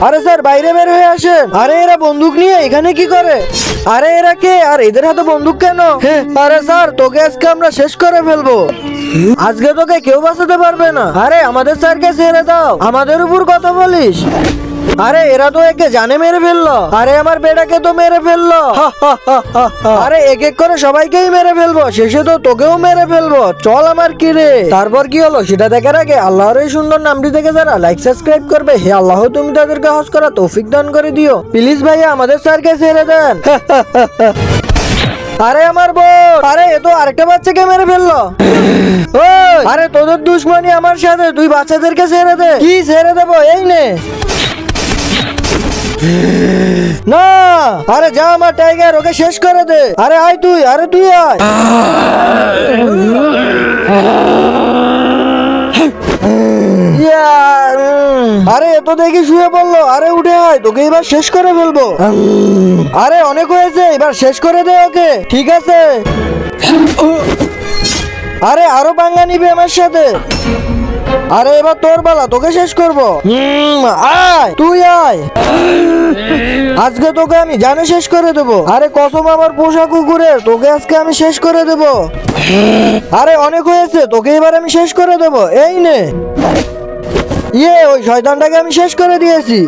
আরে স্যার বাইরে বের হয়ে আসেন। আরে এরা বন্দুক নিয়ে এখানে কি করে? আরে এরা কে আর এদের হাতে বন্দুক কেন? আরে স্যার তোকে আজকে আমরা শেষ করে ফেলবো। আজকে তোকে কেউ বাঁচাতে পারবে না। আরে আমাদের স্যারকে ছেড়ে দাও, আমাদের উপর কথা বলিস? আরে এরা তো একে জানে মেরে ফেললো। আরে আমার বেটাকে তো মেরে ফেললো। আরে এক এক করে সবাইকেই মেরে ফেলবো, শেষে তো তোকেও মেরে ফেলবো। চল আমার কি রে। তারপর কি হলো সেটা দেখার আগে আল্লাহর এই সুন্দর নামটি থেকে যারা লাইক সাবস্ক্রাইব করবে, হে আল্লাহ তুমি তাদেরকে হজ করা তৌফিক দান করে দিও। প্লিজ ভাইয়া আমাদের স্যারকে ছেড়ে দেন। আরে আমার বোন, আরে এ তো আরেকটা বাচ্চাকে মেরে ফেললো। ওই, আরে তোদের দুশ্মনী আমার সাথে, তুই বাচ্চাদেরকে ছেড়ে দে। কি ছেড়ে দেবো? এই নে। না, আরে যা আমার টাইগার, ওকে শেষ করে দে। আরে আয় তুই, আরে তুই আয়। আরে এত দেখি শুয়ে পড়লো। আরে উঠে আয়, তোকে এবার শেষ করে ফেলবো। আরে অনেক হয়েছে, এবার শেষ করে দে ওকে। ঠিক আছে। আরে আরো পাঙ্গা নিবি আমার সাথে? আরে এবার তোর বেলা, তোকে শেষ করবো। আয় তুই আয়, আজকে তোকে আমি জানে শেষ করে দেবো। আরে কসম আমার পোষা কুকুরের, তোকে আজকে আমি শেষ করে দেবো। আরে অনেক হয়েছে, তোকে এবার আমি শেষ করে দেবো। এই নে। ওই শয়তানটাকে আমি শেষ করে দিয়েছি।